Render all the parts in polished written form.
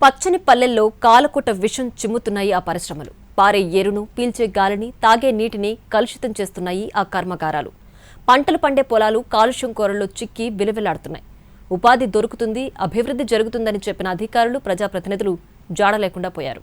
పచ్చని పల్లెల్లో కాలకుట విషం చిమ్ముతున్నాయి ఆ పరిశ్రమలు. పారే ఏరును, పీల్చే గాలిని, తాగే నీటిని కలుషితం చేస్తున్నాయి ఆ కర్మాగారాలు. పంటలు పండే పొలాలు కాలుష్యం కోరల్లో చిక్కి బిలవిలాడుతున్నాయి. ఉపాధి దొరుకుతుంది, అభివృద్ధి జరుగుతుందని చెప్పిన అధికారులు, ప్రజాప్రతినిధులు జాడ లేకుండా పోయారు.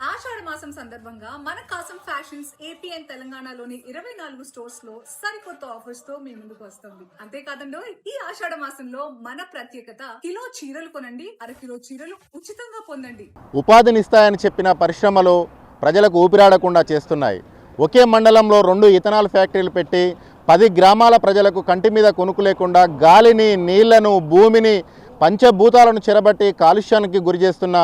ఆషాఢ మాసం సందర్భంగా మన కాసం ఫ్యాషన్స్ ఏపీ అండ్ తెలంగాణలోని 24 స్టోర్స్ లో సరికొత్త ఆఫర్స్ తో మీ ముందుకు వస్తుంది. అంతేకాదండో ఈ ఆషాఢ మాసంలో మన ప్రత్యేకత కిలో చీరలు కొనండి, అరకిలో చీరలు ఉచితంగా పొందండి. ఉపాధినిస్తాయని చెప్పిన పరిశ్రమలు ప్రజలకు ఊపిరాడకుండా చేస్తున్నాయి. ఒకే మండలంలో 2 ఇథనాల్ ఫ్యాక్టరీలు పెట్టి 10 గ్రామాల ప్రజలకు కంటి మీద కొనుక్కు లేకుండా గాలిని, నీళ్లను, భూమిని, పంచభూతాలను చెరబట్టి కాలుష్యానికి గురి చేస్తున్న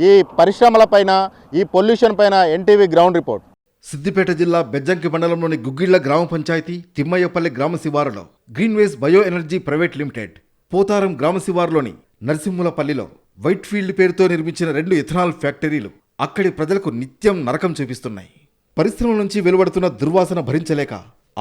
ఈ పరిశ్రమలపైన, ఈ పొల్యూషన్ పైన ఎన్టీవీ గ్రౌండ్ రిపోర్ట్. సిద్దిపేట జిల్లా బెజ్జంకి మండలంలోని గుగ్గిళ్ల గ్రామ పంచాయతీ తిమ్మయ్యపల్లి గ్రామ శివారులో greenways bio energy private limited, Potharam గ్రామ శివారులోని నరసింహులపల్లిలో వైట్ ఫీల్డ్ పేరుతో నిర్మించిన 2 ఇథనాల్ ఫ్యాక్టరీలు అక్కడి ప్రజలకు నిత్యం నరకం చూపిస్తున్నాయి. పరిశ్రమల నుంచి వెలువడుతున్న దుర్వాసన భరించలేక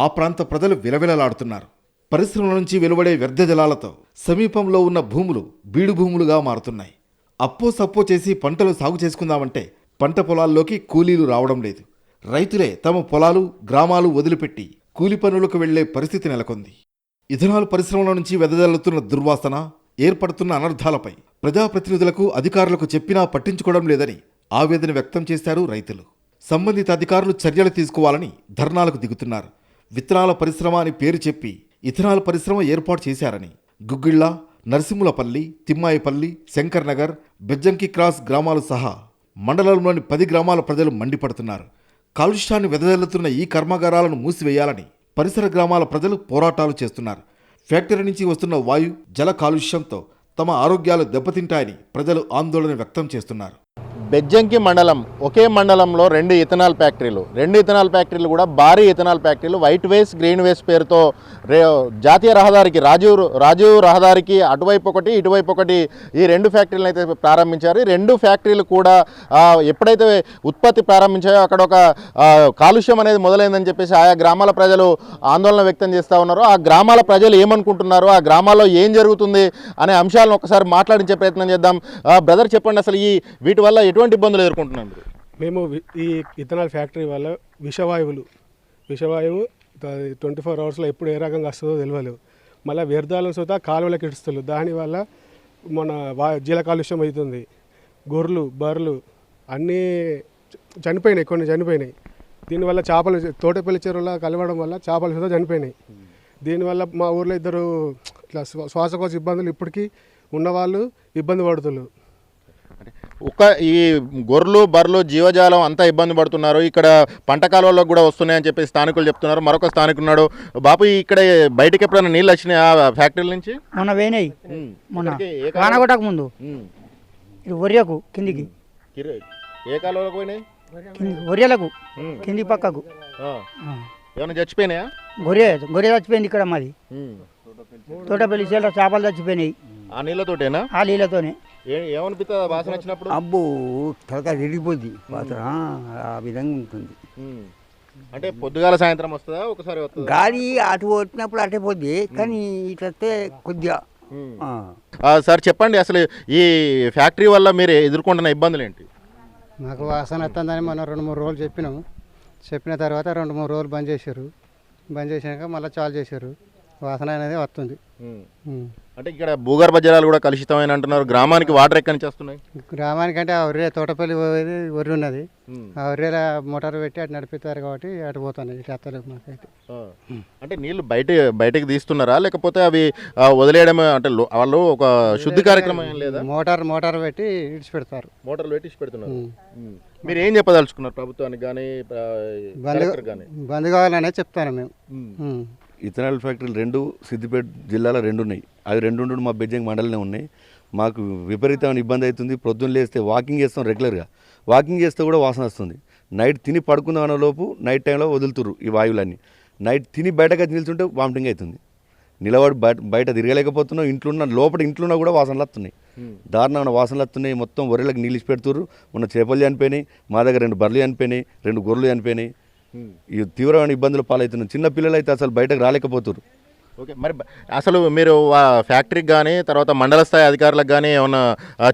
ఆ ప్రాంత ప్రజలు విలవిలలాడుతున్నారు. పరిశ్రమల నుంచి వెలువడే వ్యర్థ జలాలతో సమీపంలో ఉన్న భూములు బీడు భూములుగా మారుతున్నాయి. అప్పో సప్పో చేసి పంటలు సాగు చేసుకుందామంటే పంట పొలాల్లోకి కూలీలు రావడం లేదు. రైతులే తమ పొలాలు, గ్రామాలు వదిలిపెట్టి కూలి పనులకు వెళ్లే పరిస్థితి నెలకొంది. ఇథనాల్ పరిశ్రమల నుంచి వెదజల్లుతున్న దుర్వాసన, ఏర్పడుతున్న అనర్థాలపై ప్రజాప్రతినిధులకు, అధికారులకు చెప్పినా పట్టించుకోవడం లేదని ఆవేదన వ్యక్తం చేశారు రైతులు. సంబంధిత అధికారులు చర్యలు తీసుకోవాలని ధర్నాలకు దిగుతున్నారు. విత్తనాల పరిశ్రమ అని పేరు చెప్పి ఇథనాల్ పరిశ్రమ ఏర్పాటు చేశారని గుగ్గిళ్ల, నరసింహులపల్లి, తిమ్మాయిపల్లి, శంకర్ నగర్, బెజ్జంకి క్రాస్ గ్రామాలు సహా మండలంలోని 10 గ్రామాల ప్రజలు మండిపడుతున్నారు. కాలుష్యాన్ని వెదజల్లుతున్న ఈ కర్మాగారాలను మూసివేయాలని పరిసర గ్రామాల ప్రజలు పోరాటాలు చేస్తున్నారు. ఫ్యాక్టరీ నుంచి వస్తున్న వాయు, జల కాలుష్యంతో తమ ఆరోగ్యాలు దెబ్బతింటాయని ప్రజలు ఆందోళన వ్యక్తం చేస్తున్నారు. బెజ్జంకి మండలం, ఒకే మండలంలో 2 ఇథనాల్ ఫ్యాక్టరీలు, 2 ఇథనాల్ ఫ్యాక్టరీలు కూడా భారీ ఇథనాల్ ఫ్యాక్టరీలు. వైట్ వేస్, గ్రీన్ వేస్ పేరుతో జాతీయ రహదారికి, రాజీవ్ రహదారికి అటువైపు ఒకటి, ఇటువైపు ఒకటి, ఈ 2 ఫ్యాక్టరీలను అయితే ప్రారంభించారు. ఈ 2 ఫ్యాక్టరీలు కూడా ఎప్పుడైతే ఉత్పత్తి ప్రారంభించాయో అక్కడ ఒక కాలుష్యం అనేది మొదలైందని చెప్పేసి ఆయా గ్రామాల ప్రజలు ఆందోళన వ్యక్తం చేస్తూ ఉన్నారు. ఆ గ్రామాల ప్రజలు ఏమనుకుంటున్నారు, ఆ గ్రామాల్లో ఏం జరుగుతుంది అనే అంశాలను ఒకసారి మాట్లాడించే ప్రయత్నం చేద్దాం. బ్రదర్, చెప్పండి, అసలు ఈ వీటి వల్ల ఎటువంటి ఇబ్బందులు ఎదుర్కొంటున్నాం? మేము ఈ ఇథనాల్ ఫ్యాక్టరీ వల్ల విషవాయువు 24 అవర్స్లో ఎప్పుడు ఏ రకంగా వస్తుందో తెలియలేదు. మళ్ళీ వ్యర్థాలను సుతా కాలువలకు ఇడుస్తున్నారు. దానివల్ల మన జల కాలుష్యం అవుతుంది. గొర్రెలు, బర్రెలు అన్నీ చనిపోయినాయి, కొన్ని చనిపోయినాయి. దీనివల్ల చేపలు, తోటపల్లి చెరువులో కలవడం వల్ల చేపలు సుతా చనిపోయినాయి. దీనివల్ల మా ఊర్లో 2 ఇట్లా శ్వాసకోశ ఇబ్బందులు ఇప్పటికీ ఉన్నవాళ్ళు ఇబ్బంది పడుతున్నారు. ఈ గొర్రెలు, బర్రెలు, జీవజాలం అంతా ఇబ్బంది పడుతున్నారు. ఇక్కడ పంట కాలువల్లో కూడా వస్తున్నాయని చెప్పి స్థానికులు చెప్తున్నారు. మరొక స్థానికున్నాడు. బాపు, ఇక్కడ బయటకి ఎప్పుడైనా నీళ్ళు వచ్చినాయి ఆ ఫ్యాక్టరీల నుంచి? మొన్న వేయినాయి, మొన్న వానగొట్టక ముందు ఒరియకు కిందికి. ఏ కాలువలకు పోయినాయి? ఒరియలకు కింది పక్కకు. ఏమైనా చచ్చిపోయినాయా? గొర్రె చచ్చిపోయింది ఇక్కడ మాది. తోటపల్లి చేపలు చచ్చిపోయినాయి. ఆ నీళ్ళతోటేనా? ఆ నీళ్ళతోనే. ఏమనిపిస్తుంది వాసన వచ్చినప్పుడు? అబ్బో, తలకాయ విరిగిపోద్ది వాసన, ఆ విధంగా ఉంటుంది. అంటే పొద్దుగాల సాయంత్రం వస్తుందా, ఒకసారి వస్తుందా? గాలి అటు వచ్చినప్పుడు అటే పోద్ది, కానీ ఇట్లా కొద్దిగా. సార్, చెప్పండి, అసలు ఈ ఫ్యాక్టరీ వల్ల మీరు ఎదుర్కొంటున్న ఇబ్బందులు ఏంటి? మాకు వాసన వస్తుందని మనం 2-3 రోజులు చెప్పినాము. చెప్పిన తర్వాత 2-3 రోజులు బంద్ చేశారు. బంద్ చేసినాక మళ్ళీ చాలు చేశారు. వాసన అనేది వస్తుంది. అంటే ఇక్కడ భూగర్భ జలాలు కూడా కలుషితమైన అంటున్నారు. గ్రామానికి వాటర్ ఎక్కడి నుంచి వస్తున్నాయి? గ్రామానికి అంటే ఆ ఒర్రె, తోటపల్లి పోయేది ఒర్రె ఉన్నది. ఆ ఒర్రెల మోటార్ పెట్టి అటు నడిపిస్తారు కాబట్టి అటు పోతున్నాయి. ఇటు వస్తలేదు మాకైతే. అంటే నీళ్లు బయటకు తీస్తున్నారా, లేకపోతే అవి వదిలేయడం? అంటే వాళ్ళు ఒక శుద్ధి కార్యక్రమం ఏం లేదా? మోటార్ పెట్టి ఇడిచిపెడతారు. మోటార్లు పెట్టి ఇడిచిపెడుతున్నారు. మీరు ఏం చెప్పదలుచుకున్నారు ప్రభుత్వానికి కానీ బంద్ కావాలనే చెప్తాను మేము. ఇథనాల్ ఫ్యాక్టరీలు 2 సిద్దిపేట జిల్లాలో 2 ఉన్నాయి. అవి 2 మా బెజ్జంకి మండలంలో ఉన్నాయి. మాకు విపరీతమైన ఇబ్బంది అవుతుంది. పొద్దున్న లేస్తే వాకింగ్ చేస్తాం రెగ్యులర్గా. వాకింగ్ చేస్తే కూడా వాసన వస్తుంది. నైట్ తిని పడుకుందాం అనే లోపు నైట్ టైంలో వదులుతురు ఈ వాయువులన్నీ. నైట్ తిని బయటకు నిల్చుంటే వామిటింగ్ అవుతుంది. నిలబడి బయట తిరగలేకపోతున్నాం. ఇంట్లో కూడా వాసనలు వస్తున్నాయి. దారుణమైన వాసనలు వస్తున్నాయి. మొత్తం ఒర్రెలకు నీళ్ళు పెడుతుర్రు. మొన్న చేపలు చనిపోయినాయి. మా దగ్గర 2 బర్రెలు చనిపోయినాయి, 2 గొర్రెలు చనిపోయినాయి. ఈ తీవ్రమైన ఇబ్బందులు పాలవుతున్నాం. చిన్న పిల్లలు అయితే అసలు బయటకు రాలేకపోతున్నారు. ఓకే, మరి అసలు మీరు ఫ్యాక్టరీకి కానీ తర్వాత మండల స్థాయి అధికారులకు కానీ ఏమన్నా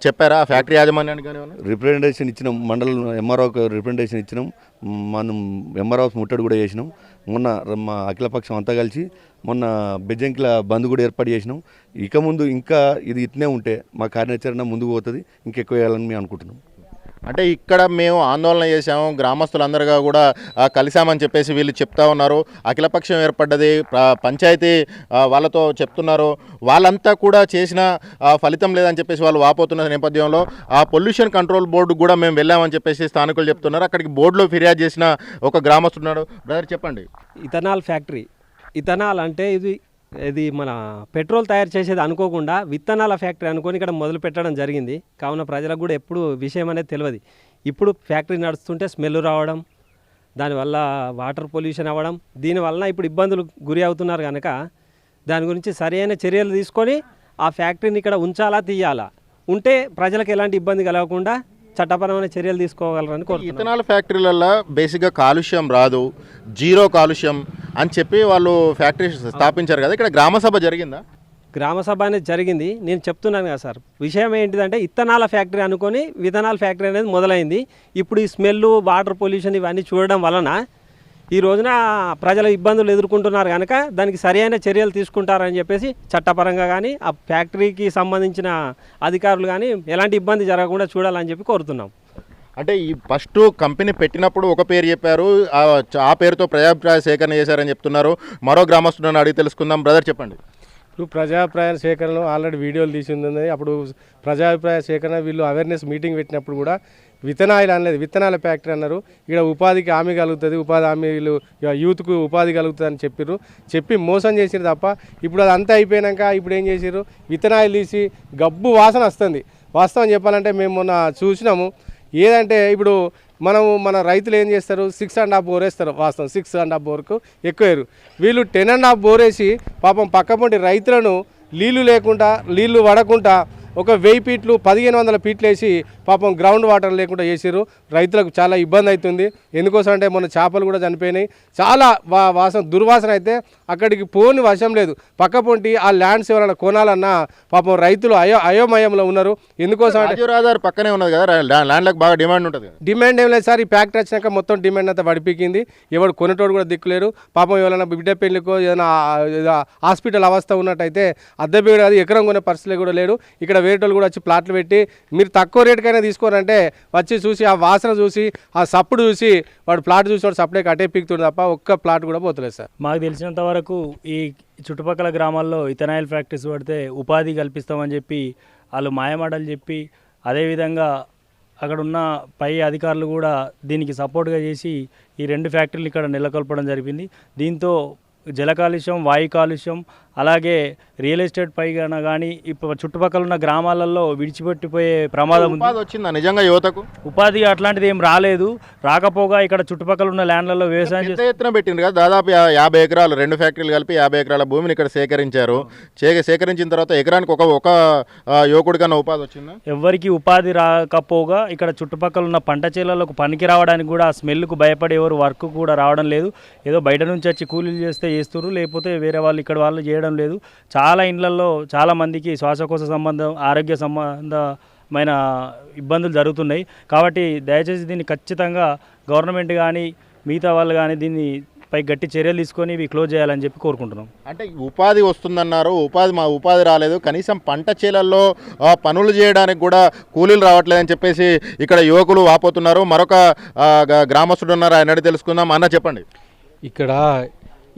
చెప్పారా? ఫ్యాక్టరీ యాజమాన్యానికి కానీ ఏమన్నా రిప్రజెంటేషన్ ఇచ్చినాం, మండలం ఎంఆర్ఓకి రిప్రజెంటేషన్ ఇచ్చినాం, మనం ఎంఆర్ఓ ముట్టడి కూడా చేసినాం. మొన్న మా అఖిలపక్షం అంతా కలిసి మొన్న బెజ్జంకిల బంద్ కూడా ఏర్పాటు చేసినాం. ఇక ముందు ఇంకా ఇది ఇట్నే ఉంటే మా కార్యాచరణ ముందుకు పోతుంది, ఇంకెక్కువ వేయాలని మేము అనుకుంటున్నాం. అంటే ఇక్కడ మేము ఆందోళన చేశాము, గ్రామస్తులందరుగా కూడా కలిసామని చెప్పేసి వీళ్ళు చెప్తా ఉన్నారు. అఖిలపక్షం ఏర్పడ్డది, పంచాయతీ వాళ్ళతో చెప్తున్నారు. వాళ్ళంతా కూడా చేసిన ఫలితం లేదని చెప్పేసి వాళ్ళు వాపోతున్న నేపథ్యంలో ఆ పొల్యూషన్ కంట్రోల్ బోర్డు కూడా మేము వెళ్ళామని చెప్పేసి స్థానికులు చెప్తున్నారు. అక్కడికి బోర్డులో ఫిర్యాదు చేసిన ఒక గ్రామస్తున్నాడు. బ్రదర్ చెప్పండి. ఇథనాల్ ఫ్యాక్టరీ, ఇథనాల్ అంటే ఇది మన పెట్రోల్ తయారు చేసేది అనుకోకుండా విత్తనాల ఫ్యాక్టరీ అనుకొని ఇక్కడ మొదలు పెట్టడం జరిగింది. కావున ప్రజలకు కూడా ఎప్పుడు విషయం అనేది తెలియదు. ఇప్పుడు ఫ్యాక్టరీ నడుస్తుంటే స్మెల్ రావడం, దానివల్ల వాటర్ పొల్యూషన్ అవ్వడం, దీనివల్ల ఇప్పుడు ఇబ్బందులు గురి అవుతున్నారు కనుక దాని గురించి సరైన చర్యలు తీసుకొని ఆ ఫ్యాక్టరీని ఇక్కడ ఉంచాలా తీయాలా, ఉంటే ప్రజలకు ఎలాంటి ఇబ్బంది కలగకుండా చట్టపరమైన చర్యలు తీసుకోగలరని కోరుతున్నాను. ఇథనాల్ ఫ్యాక్టరీలలో బేసిక్గా కాలుష్యం రాదు, జీరో కాలుష్యం అని చెప్పి వాళ్ళు ఫ్యాక్టరీ స్థాపించారు కదా. ఇక్కడ గ్రామసభ జరిగిందా? గ్రామసభ అనేది జరిగింది. నేను చెప్తున్నాను కదా సార్, విషయం ఏంటిదంటే ఇథనాల ఫ్యాక్టరీ అనుకొని విథనాల్ ఫ్యాక్టరీ అనేది మొదలైంది. ఇప్పుడు ఈ స్మెల్, వాటర్ పొల్యూషన్ ఇవన్నీ చూడడం వలన ఈ రోజున ప్రజలు ఇబ్బందులు ఎదుర్కొంటున్నారు కనుక దానికి సరైన చర్యలు తీసుకుంటారని చెప్పేసి చట్టపరంగా కానీ ఆ ఫ్యాక్టరీకి సంబంధించిన అధికారులు కానీ ఎలాంటి ఇబ్బంది జరగకుండా చూడాలని చెప్పి కోరుతున్నాం. అంటే ఈ ఫస్ట్ కంపెనీ పెట్టినప్పుడు ఒక పేరు చెప్పారు, ఆ పేరుతో ప్రజాభిప్రాయ సేకరణ చేశారని చెప్తున్నారు. మరో గ్రామస్తులను అడిగి తెలుసుకుందాం. బ్రదర్ చెప్పండి. ఇప్పుడు ప్రజాభిప్రాయ సేకరణలో ఆల్రెడీ వీడియోలు తీసింది. అప్పుడు ప్రజాభిప్రాయ సేకరణ వీళ్ళు అవేర్నెస్ మీటింగ్ పెట్టినప్పుడు కూడా విత్తనాలు అనలేదు, విత్తనాల ఫ్యాక్టరీ అన్నారు. ఇక్కడ ఉపాధికి హామీ కలుగుతుంది, ఉపాధి హామీలు యూత్కు ఉపాధి కలుగుతుంది అని చెప్పి మోసం చేసిరు తప్ప ఇప్పుడు అది అంతా అయిపోయాక ఇప్పుడు ఏం చేసిరు, విత్తనాలు తీసి గబ్బు వాసన వస్తుంది. వాస్తవం చెప్పాలంటే మేము మొన్న చూసినాము. ఏదంటే ఇప్పుడు మన రైతులు ఏం చేస్తారు, 6.5 బోర్ వేస్తారు. వాస్తవం 6.5 బోర్కు ఎక్కువేరు. వీళ్ళు 10.5 బోర్ వేసి పాపం పక్కపొంటి రైతులను నీళ్లు లేకుండా, నీళ్లు పడకుండా ఒక 1000 ఫీట్లు 1500 ఫీట్లు వేసి పాపం గ్రౌండ్ వాటర్ లేకుండా చేసారు. రైతులకు చాలా ఇబ్బంది అవుతుంది. ఎందుకోసం అంటే మొన్న చేపలు కూడా చనిపోయినాయి. చాలా వాసన, దుర్వాసన అయితే అక్కడికి పోని వశం లేదు. పక్కపొంటి ఆ ల్యాండ్స్ ఎవరైనా కొనాలన్నా పాపం రైతులు అయోమయంలో ఉన్నారు. ఎందుకోసం అంటే రాజు పక్కనే ఉన్నది కదా, ల్యాండ్లకు బాగా డిమాండ్ ఉంటుంది. డిమాండ్ ఏం లేదు సార్, ఈ ఫ్యాక్టరీ వచ్చినాక మొత్తం డిమాండ్ అంతా పడిపోయింది. ఎవడు కొనేటోడు కూడా దిక్కులేరు. పాపం ఎవరైనా బిడ్డ పెళ్లికో ఏదైనా హాస్పిటల్ అవస్థ ఉన్నట్టయితే అద్దె బిడ్డ అది ఎకరం కొనే పరిస్థితి కూడా లేడు. ఇక్కడ వేరేటోళ్ళు కూడా వచ్చి ప్లాట్లు పెట్టి మీరు తక్కువ రేటుకైనా తీసుకోరంటే వచ్చి చూసి ఆ వాసన చూసి ఆ సప్పుడు చూసి వాడు ప్లాట్ చూసి వాడు సప్పుడే కట్టే పీకుతుంది తప్ప ఒక్క ప్లాట్ కూడా పోతలేదు సార్. మాకు తెలిసినంత వరకు ఈ చుట్టుపక్కల గ్రామాల్లో ఇథనాయిల్ ఫ్యాక్టరీస్ పడితే ఉపాధి కల్పిస్తామని చెప్పి వాళ్ళు మాయమాటలు చెప్పి, అదేవిధంగా అక్కడ ఉన్న పై అధికారులు కూడా దీనికి సపోర్ట్గా చేసి ఈ 2 ఫ్యాక్టరీలు ఇక్కడ నెలకొల్పడం జరిగింది. దీంతో జల కాలుష్యం, వాయు కాలుష్యం, అలాగే రియల్ ఎస్టేట్ పైన కానీ ఇప్పుడు చుట్టుపక్కల ఉన్న గ్రామాలలో విడిచిపెట్టిపోయే ప్రమాదం ఉంది. వచ్చిందా నిజంగా యువతకు ఉపాధి? అట్లాంటిది ఏం రాలేదు. రాకపోగా ఇక్కడ చుట్టుపక్కల ఉన్న ల్యాండ్లలో వ్యవసాయం ఎత్తున పెట్టింది కదా, దాదాపు 50 ఎకరాలు, 2 ఫ్యాక్టరీలు కలిపి 50 ఎకరాల భూమిని ఇక్కడ సేకరించారు. సేకరించిన తర్వాత ఎకరానికి ఒక యువకుడి కన్నా ఉపాధి వచ్చిందా? ఎవరికి ఉపాధి రాకపోగా ఇక్కడ చుట్టుపక్కల ఉన్న పంట చేలలకు పనికి రావడానికి కూడా స్మెల్కు భయపడి ఎవరు వర్క్ కూడా రావడం లేదు. ఏదో బయట నుంచి వచ్చి కూలీలు చేస్తున్నారు, లేకపోతే వేరే వాళ్ళు ఇక్కడ వాళ్ళు చేయడం లేదు. చాలా ఇండ్లలో చాలా మందికి శ్వాసకోశ సంబంధం, ఆరోగ్య సంబంధమైన ఇబ్బందులు జరుగుతున్నాయి. కాబట్టి దయచేసి దీన్ని ఖచ్చితంగా గవర్నమెంట్ కానీ మిగతా వాళ్ళు కానీ దీన్ని పై గట్టి చర్యలు తీసుకొని ఇవి క్లోజ్ చేయాలని చెప్పి కోరుకుంటున్నాం. అంటే ఉపాధి వస్తుందన్నారు, ఉపాధి రాలేదు, కనీసం పంట చేలల్లో పనులు చేయడానికి కూడా కూలీలు రావట్లేదని చెప్పేసి ఇక్కడ యువకులు వాపోతున్నారు. మరొక గ్రామస్తుడు ఉన్నారు, ఆయన అడిగి తెలుసుకుందాం. అన్న చెప్పండి. ఇక్కడ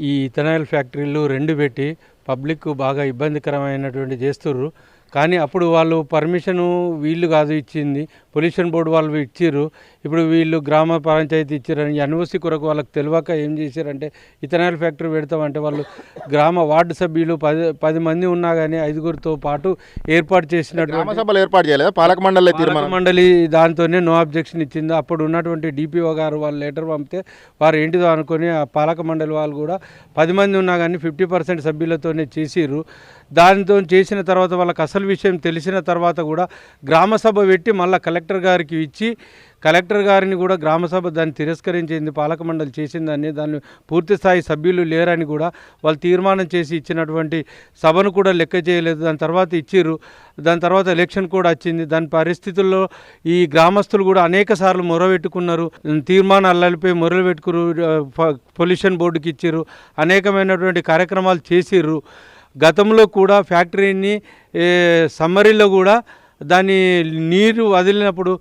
ఈ ఇథనాయిల్ ఫ్యాక్టరీలు 2 పెట్టి పబ్లిక్ బాగా ఇబ్బందికరమైనటువంటి చేస్తుర్రు. కానీ అప్పుడు వాళ్ళు పర్మిషను వీళ్ళు కాదు ఇచ్చింది, పొల్యూషన్ బోర్డు వాళ్ళు ఇచ్చిర్రు. ఇప్పుడు వీళ్ళు గ్రామ పంచాయతీ ఇచ్చారని ఎన్ఓసి కొరకు వాళ్ళకి తెలియక ఏం చేశారంటే ఇథనాయిల్ ఫ్యాక్టరీ పెడతామంటే వాళ్ళు గ్రామ వార్డు సభ్యులు 10 మంది ఉన్నా కానీ 5గురితో పాటు ఏర్పాటు చేసినటువంటి ఏర్పాటు చేయలేదు పాలక మండలి దాంతోనే నో అబ్జెక్షన్ ఇచ్చింది. అప్పుడు ఉన్నటువంటి డిపిఓ గారు వాళ్ళు లెటర్ పంపితే వారు ఏంటిదో అనుకొని ఆ పాలక మండలి వాళ్ళు కూడా 10 మంది ఉన్నా కానీ 50% సభ్యులతోనే చేసిర్రు. దాంతో చేసిన తర్వాత వాళ్ళకి అసలు విషయం తెలిసిన తర్వాత కూడా గ్రామ సభ పెట్టి మళ్ళీ కలెక్టర్ గారికి ఇచ్చి కలెక్టర్ గారిని కూడా గ్రామసభ దాన్ని తిరస్కరించింది, పాలక మండలి చేసిందని, దాన్ని పూర్తి స్థాయి సభ్యులు లేరని కూడా వాళ్ళు తీర్మానం చేసి ఇచ్చినటువంటి సభను కూడా లెక్క చేయలేదు. దాని తర్వాత ఇచ్చిర్రు. దాని తర్వాత ఎలక్షన్ కూడా వచ్చింది. దాని పరిస్థితుల్లో ఈ గ్రామస్తులు కూడా అనేక సార్లు మొరబెట్టుకున్నారు, తీర్మానాలు అల్లిపోయి మొరలు పెట్టుకురు, పొల్యూషన్ బోర్డుకి ఇచ్చిర్రు, అనేకమైనటువంటి కార్యక్రమాలు చేసిర్రు. గతంలో కూడా ఫ్యాక్టరీని సమ్మరీలో కూడా దాన్ని నీరు వదిలినప్పుడు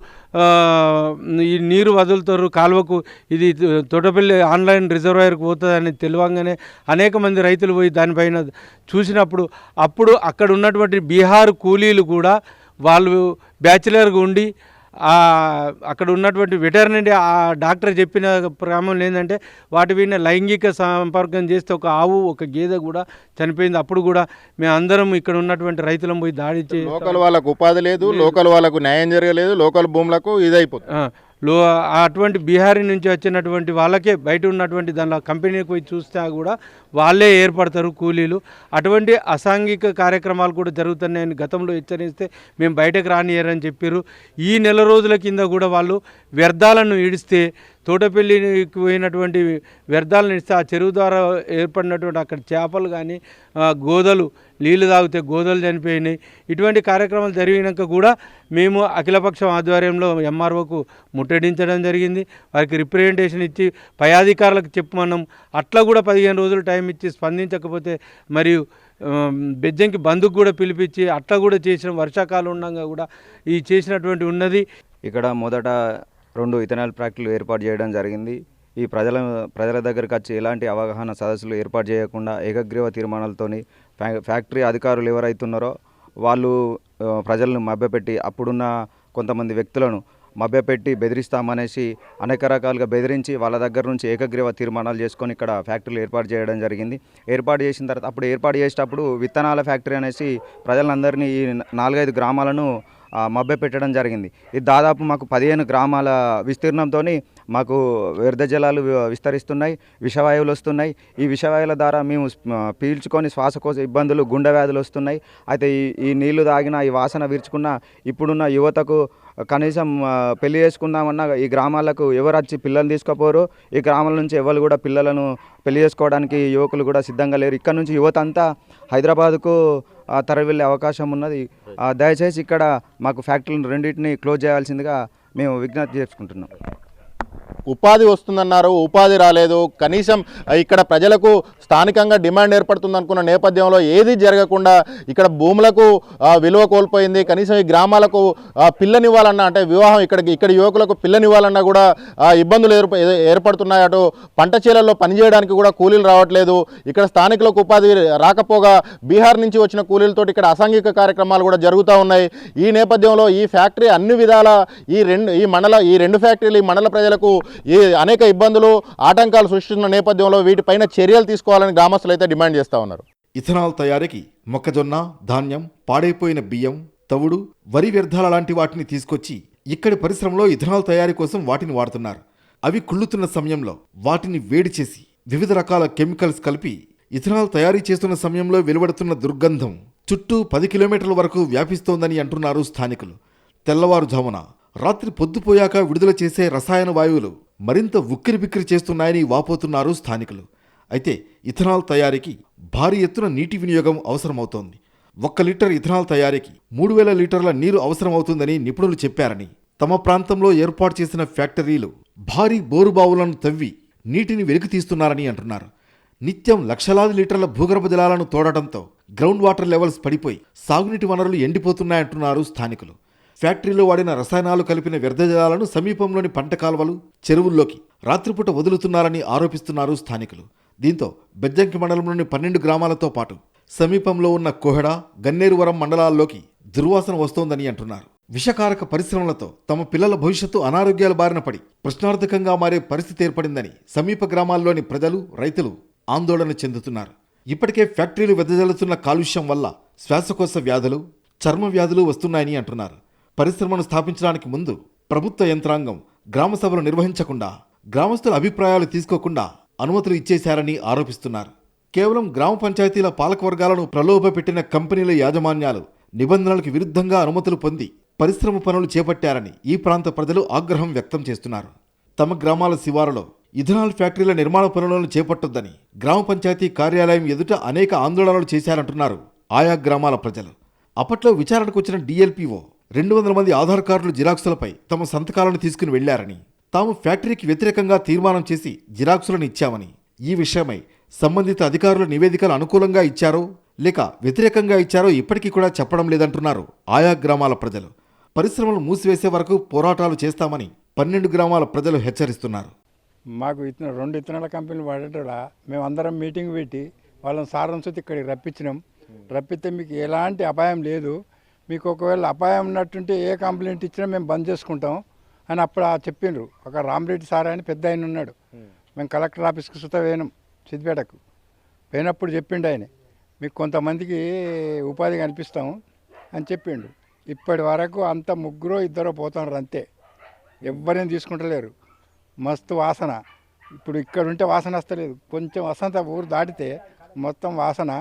ఈ నీరు వదులుతారు కాలువకు, ఇది తోటపల్లి ఆన్లైన్ రిజర్వాయర్కి పోతుందని తెలియంగానే అనేక మంది రైతులు పోయి దానిపైన చూసినప్పుడు అప్పుడు అక్కడ ఉన్నటువంటి బీహార్ కూలీలు కూడా వాళ్ళు బ్యాచిలర్గా ఉండి అక్కడ ఉన్నటువంటి వెటర్నరీ ఆ డాక్టర్ చెప్పిన క్రమంలో ఏంటంటే వాటి మీద లైంగిక సంపర్కం చేస్తే ఒక ఆవు ఒక గేదె కూడా చనిపోయింది. అప్పుడు కూడా మేము అందరం ఇక్కడ ఉన్నటువంటి రైతులను పోయి దాడి చేసి, లోకల్ వాళ్ళకు ఉపాధి లేదు, లోకల్ వాళ్ళకు న్యాయం జరగలేదు, లోకల్ భూములకు ఇదైపోతుంది. అటువంటి బీహారీ నుంచి వచ్చినటువంటి వాళ్ళకే బయట ఉన్నటువంటి దానిలో కంపెనీకి పోయి చూస్తే కూడా వాళ్ళే ఏర్పడతారు కూలీలు. అటువంటి అసాంఘిక కార్యక్రమాలు కూడా జరుగుతున్నాయని గతంలో హెచ్చరిస్తే మేము బయటకు రానియరని చెప్పారు. ఈ నెల రోజుల కింద కూడా వాళ్ళు వ్యర్థాలను ఈడిస్తే, తోటపల్లికి పోయినటువంటి వ్యర్థాలను ఇస్తే ఆ చెరువు ద్వారా ఏర్పడినటువంటి అక్కడ చేపలు కానీ గోదలు నీళ్లు తాగితే గోదలు చనిపోయినాయి. ఇటువంటి కార్యక్రమాలు జరిగినాక కూడా మేము అఖిలపక్షం ఆధ్వర్యంలో ఎంఆర్ఓకు ముట్టడించడం జరిగింది. వారికి రిప్రజెంటేషన్ ఇచ్చి పై అధికారులకు చెప్పమన్నాం. అట్లా కూడా 15 రోజులు టైం ఇచ్చి స్పందించకపోతే మరియు బెజ్జంకి బంధుకు కూడా పిలిపించి అట్లా కూడా చేసిన, వర్షాకాలం ఉండగా కూడా ఈ చేసినటువంటి ఉన్నది. ఇక్కడ మొదట 2 ఇథనాల్ ఫ్యాక్టరీలు ఏర్పాటు చేయడం జరిగింది. ఈ ప్రజల దగ్గరికి వచ్చి ఎలాంటి అవగాహన సదస్సులు ఏర్పాటు చేయకుండా ఏకగ్రీవ తీర్మానాలతోని ఫ్యాక్టరీ అధికారులు ఎవరైతున్నారో వాళ్ళు ప్రజలను మభ్యపెట్టి, అప్పుడున్న కొంతమంది వ్యక్తులను మభ్యపెట్టి బెదిరిస్తామనేసి అనేక రకాలుగా బెదిరించి వాళ్ళ దగ్గర నుంచి ఏకగ్రీవ తీర్మానాలు చేసుకొని ఇక్కడ ఫ్యాక్టరీలు ఏర్పాటు చేయడం జరిగింది. ఏర్పాటు చేసిన తర్వాత అప్పుడు ఏర్పాటు చేసేటప్పుడు విత్తనాల ఫ్యాక్టరీ అనేసి ప్రజలందరినీ ఈ 4-5 గ్రామాలను మభ్యపెట్టడం జరిగింది. ఇది దాదాపు మాకు 15 గ్రామాల విస్తీర్ణంతో మాకు వ్యర్థ జలాలు విస్తరిస్తున్నాయి, విషవాయువులు వస్తున్నాయి. ఈ విషవాయువుల ద్వారా మేము పీల్చుకొని శ్వాసకోశ ఇబ్బందులు, గుండె వ్యాధులు వస్తున్నాయి. అయితే ఈ నీళ్లు తాగినా, ఈ వాసన వీర్చుకున్న ఇప్పుడున్న యువతకు కనీసం పెళ్లి చేసుకుందామన్నా ఈ గ్రామాలకు ఎవరు వచ్చి పిల్లలు తీసుకుపోరు. ఈ గ్రామాల నుంచి ఎవరు కూడా పిల్లలను పెళ్లి చేసుకోవడానికి యువకులు కూడా సిద్ధంగా లేరు. ఇక్కడ నుంచి యువత అంతా హైదరాబాద్కు తరలి వెళ్ళే అవకాశం ఉన్నది. దయచేసి ఇక్కడ మాకు ఫ్యాక్టరీలను రెండింటిని క్లోజ్ చేయాల్సిందిగా మేము విజ్ఞప్తి చేసుకుంటున్నాం. ఉపాధి వస్తుందన్నారు, ఉపాధి రాలేదు. కనీసం ఇక్కడ ప్రజలకు స్థానికంగా డిమాండ్ ఏర్పడుతుంది అనుకున్న నేపథ్యంలో ఏది జరగకుండా ఇక్కడ భూములకు విలువ కోల్పోయింది. కనీసం ఈ గ్రామాలకు పిల్లనివ్వాలన్నా, అంటే వివాహం ఇక్కడ యువకులకు పిల్లనివ్వాలన్నా కూడా ఇబ్బందులు ఏర్పడుతున్నాయి. అటు పంట చేలల్లో పనిచేయడానికి కూడా కూలీలు రావట్లేదు. ఇక్కడ స్థానికులకు ఉపాధి రాకపోగా బీహార్ నుంచి వచ్చిన కూలీలతో ఇక్కడ అసాంఘిక కార్యక్రమాలు కూడా జరుగుతూ ఉన్నాయి. ఈ నేపథ్యంలో ఈ ఫ్యాక్టరీ అన్ని విధాల ఈ రెండు ఫ్యాక్టరీలు ఈ మండల ప్రజలకు ఈ అనేక ఇబ్బందులు, ఆటంకాలు సృష్టిస్తున్న నేపథ్యంలో వీటిపైన చర్యలు తీసుకోవాలని గ్రామస్తులు అయితే డిమాండ్ చేస్తూ ఉన్నారు. ఇథనాల్ తయారీకి మొక్కజొన్న, ధాన్యం, పాడైపోయిన బియ్యం, తవుడు, వరి వ్యర్థాల లాంటి వాటిని తీసుకొచ్చి ఇక్కడి పరిశ్రమలో ఇథనాల్ తయారీ కోసం వాటిని వాడుతున్నారు. అవి కుళ్ళుతున్న సమయంలో వాటిని వేడి చేసి వివిధ రకాల కెమికల్స్ కలిపి ఇథనాల్ తయారీ చేస్తున్న సమయంలో వెలువడుతున్న దుర్గంధం చుట్టూ 10 కిలోమీటర్ల వరకు వ్యాపిస్తోందని అంటున్నారు స్థానికులు. తెల్లవారుజామున, రాత్రి పొద్దుపోయాక విడుదల చేసే రసాయన వాయువులు మరింత ఉక్కిరిబిక్కిరి చేస్తున్నాయని వాపోతున్నారు స్థానికులు. అయితే ఇథనాల్ తయారీకి భారీ ఎత్తున నీటి వినియోగం అవసరమవుతోంది. 1 లీటర్ ఇథనాల్ తయారీకి 3000 లీటర్ల నీరు అవసరమవుతుందని నిపుణులు చెప్పారని, తమ ప్రాంతంలో ఏర్పాటు చేసిన ఫ్యాక్టరీలు భారీ బోరుబావులను తవ్వి నీటిని వెలికి తీస్తున్నారని అంటున్నారు. నిత్యం లక్షలాది లీటర్ల భూగర్భ జలాలను తోడటంతో గ్రౌండ్ వాటర్ లెవెల్స్ పడిపోయి సాగునీటి వనరులు ఎండిపోతున్నాయంటున్నారు స్థానికులు. ఫ్యాక్టరీలో వాడిన రసాయనాలు కలిపిన వ్యర్థ జలాలను సమీపంలోని పంట కాలువలు, చెరువుల్లోకి రాత్రిపూట వదులుతున్నారని ఆరోపిస్తున్నారు స్థానికులు. దీంతో బెజ్జంకి మండలంలోని 12 గ్రామాలతో పాటు సమీపంలో ఉన్న కోహెడ, గన్నేరువరం మండలాల్లోకి దుర్వాసన వస్తోందని అంటున్నారు. విషకారక పరిశ్రమలతో తమ పిల్లల భవిష్యత్తు అనారోగ్యాల బారిన పడి ప్రశ్నార్థకంగా మారే పరిస్థితి ఏర్పడిందని సమీప గ్రామాల్లోని ప్రజలు, రైతులు ఆందోళన చెందుతున్నారు. ఇప్పటికే ఫ్యాక్టరీలు వెదజల్లుతున్న కాలుష్యం వల్ల శ్వాసకోశ వ్యాధులు, చర్మ వ్యాధులు వస్తున్నాయని అంటున్నారు. పరిశ్రమను స్థాపించడానికి ముందు ప్రభుత్వ యంత్రాంగం గ్రామ సభలు నిర్వహించకుండా, గ్రామస్తుల అభిప్రాయాలు తీసుకోకుండా అనుమతులు ఇచ్చేశారని ఆరోపిస్తున్నారు. కేవలం గ్రామ పంచాయతీల పాలకవర్గాలను ప్రలోభపెట్టిన కంపెనీల యాజమాన్యాలు నిబంధనలకు విరుద్ధంగా అనుమతులు పొంది పరిశ్రమ పనులు చేపట్టారని ఈ ప్రాంత ప్రజలు ఆగ్రహం వ్యక్తం చేస్తున్నారు. తమ గ్రామాల శివారులో ఇథనాల్ ఫ్యాక్టరీల నిర్మాణ పనులను చేపట్టొద్దని గ్రామ పంచాయతీ కార్యాలయం ఎదుట అనేక ఆందోళనలు చేశారంటున్నారు ఆయా గ్రామాల ప్రజలు. అప్పట్లో విచారణకు వచ్చిన DLPO 200 మంది ఆధార్ కార్డులు జిరాక్సులపై తమ సంతకాలను తీసుకుని వెళ్లారని, తాము ఫ్యాక్టరీకి వ్యతిరేకంగా తీర్మానం చేసి జిరాక్సులను ఇచ్చామని, ఈ విషయమై సంబంధిత అధికారుల నివేదికలు అనుకూలంగా ఇచ్చారో లేక వ్యతిరేకంగా ఇచ్చారో ఇప్పటికీ కూడా చెప్పడం లేదంటున్నారు ఆయా గ్రామాల ప్రజలు. పరిశ్రమలు మూసివేసే వరకు పోరాటాలు చేస్తామని 12 గ్రామాల ప్రజలు హెచ్చరిస్తున్నారు. మాకు 2 ఇథనాల కంపెనీలు పడేటోడ మేము అందరం మీటింగ్ పెట్టి వాళ్ళని సారాంశం ఇక్కడికి రప్పించినాం. రప్పిస్తే మీకు ఎలాంటి అపాయం లేదు, మీకు ఒకవేళ అపాయం ఉన్నట్టుంటే ఏ కంప్లైంట్ ఇచ్చినా మేము బంద్ చేసుకుంటాం అని అప్పుడు చెప్పిండ్రు. ఒక రామరెడ్డి సార్ అని పెద్ద ఆయన ఉన్నాడు. మేము కలెక్టర్ ఆఫీస్కి సుతా పోయినాం సిద్దిపేటకు. పోయినప్పుడు చెప్పిండు ఆయన, మీకు కొంతమందికి ఉపాధి కల్పిస్తాం అని చెప్పిండు. ఇప్పటి వరకు అంత 3-2 పోతున్నారు అంతే, ఎవరేం తీసుకుంటలేరు. మస్తు వాసన, ఇప్పుడు ఇక్కడ ఉంటే వాసన వస్తలేదు, కొంచెం వసంత ఊరు దాటితే మొత్తం వాసన.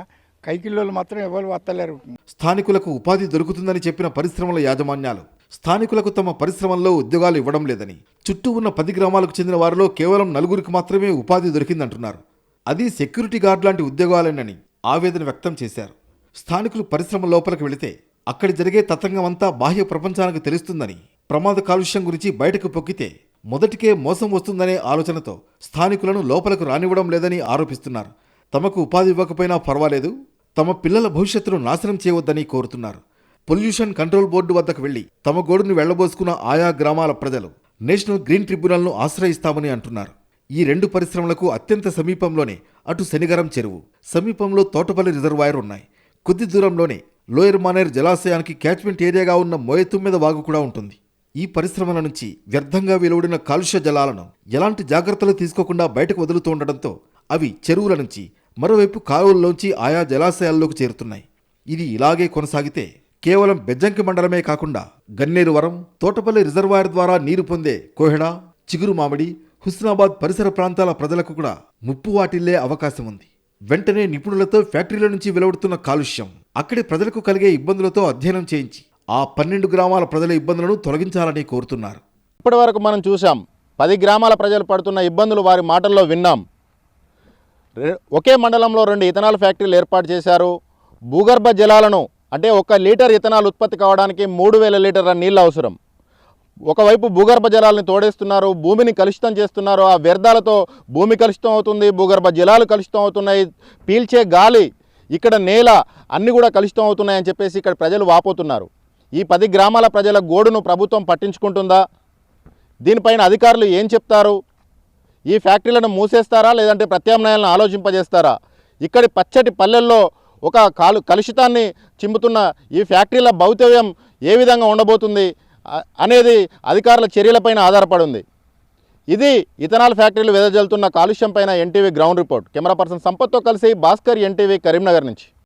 కైకిల్లోలు మాత్రం ఎవరు వస్తలేరు. స్థానికులకు ఉపాధి దొరుకుతుందని చెప్పిన పరిశ్రమల యాజమాన్యాలు స్థానికులకు తమ పరిశ్రమల్లో ఉద్యోగాలు ఇవ్వడం లేదని, చుట్టూ ఉన్న 10 గ్రామాలకు చెందిన వారిలో కేవలం 4 మాత్రమే ఉపాధి దొరికిందంటున్నారు. అది సెక్యూరిటీ గార్డ్ లాంటి ఉద్యోగాలేనని ఆవేదన వ్యక్తం చేశారు. స్థానికులు పరిశ్రమ లోపలికి వెళితే అక్కడి జరిగే తతంగం అంతా బాహ్య ప్రపంచానికి తెలుస్తుందని, ప్రమాద కాలుష్యం గురించి బయటకు పొక్కితే మొదటికే మోసం వస్తుందనే ఆలోచనతో స్థానికులను లోపలకు రానివ్వడం లేదని ఆరోపిస్తున్నారు. తమకు ఉపాధి ఇవ్వకపోయినా పర్వాలేదు, తమ పిల్లల భవిష్యత్తును నాశనం చేయవద్దని కోరుతున్నారు. పొల్యూషన్ కంట్రోల్ బోర్డు వద్దకు వెళ్లి తమ గోడును వెళ్లబోసుకున్న ఆయా గ్రామాల ప్రజలు నేషనల్ గ్రీన్ ట్రిబ్యునల్ను ఆశ్రయిస్తామని అంటున్నారు. ఈ 2 పరిశ్రమలకు అత్యంత సమీపంలోనే అటు శనిగరం చెరువు, సమీపంలో తోటపల్లి రిజర్వాయర్ ఉన్నాయి. కొద్ది దూరంలోనే లోయర్ మానేర్ జలాశయానికి క్యాచ్మెంట్ ఏరియాగా ఉన్న మోయతుమ్మెద వాగు కూడా ఉంటుంది. ఈ పరిశ్రమల నుంచి వ్యర్థంగా వెలువడిన కాలుష్య జలాలను ఎలాంటి జాగ్రత్తలు తీసుకోకుండా బయటకు వదులుతూ ఉండడంతో అవి చెరువుల నుంచి మరోవైపు కాలువల్లోంచి ఆయా జలాశయాల్లోకి చేరుతున్నాయి. ఇది ఇలాగే కొనసాగితే కేవలం బెజ్జంకి మండలమే కాకుండా గన్నేరువరం, తోటపల్లి రిజర్వాయర్ ద్వారా నీరు పొందే కోహెడా, చిగురు మామిడి, హుస్నాబాద్ పరిసర ప్రాంతాల ప్రజలకు కూడా ముప్పు వాటిల్లే అవకాశం ఉంది. వెంటనే నిపుణులతో ఫ్యాక్టరీల నుంచి వెలువడుతున్న కాలుష్యం, అక్కడి ప్రజలకు కలిగే ఇబ్బందులతో అధ్యయనం చేయించి ఆ 12 గ్రామాల ప్రజల ఇబ్బందులను తొలగించాలని కోరుతున్నారు. ఇప్పటి వరకు మనం చూసాం, 10 గ్రామాల ప్రజలు పడుతున్న ఇబ్బందులు వారి మాటల్లో విన్నాం. ఒకే మండలంలో 2 ఇథనాల్ ఫ్యాక్టరీలు ఏర్పాటు చేశారు. భూగర్భ జలాలను అంటే 1 లీటర్ ఇథనాల్ ఉత్పత్తి కావడానికి 3000 లీటర్ల నీళ్ళు అవసరం. ఒకవైపు భూగర్భ జలాలను తోడేస్తున్నారు, భూమిని కలుషితం చేస్తున్నారు. ఆ వ్యర్థాలతో భూమి కలుషితం అవుతుంది, భూగర్భ జలాలు కలుషితం అవుతున్నాయి, పీల్చే గాలి, ఇక్కడ నేల అన్నీ కూడా కలుషితం అవుతున్నాయని చెప్పేసి ఇక్కడ ప్రజలు వాపోతున్నారు. ఈ 10 గ్రామాల ప్రజల గోడును ప్రభుత్వం పట్టించుకుంటుందా? దీనిపైన అధికారులు ఏం చెప్తారు? ఈ ఫ్యాక్టరీలను మూసేస్తారా లేదంటే ప్రత్యామ్నాయాలను ఆలోచింపజేస్తారా? ఇక్కడి పచ్చటి పల్లెల్లో ఒక కలుషితాన్ని చిమ్ముతున్న ఈ ఫ్యాక్టరీల భౌతివ్యం ఏ విధంగా ఉండబోతుంది అనేది అధికారుల చర్యలపైన ఆధారపడి ఉంది. ఇది ఇథనాల్ ఫ్యాక్టరీలు వెదజల్లుతున్న కాలుష్యం పైన NTV ground report. Camera person సంపత్తో కలిసి భాస్కర్, NTV కరీంనగర్ నుంచి.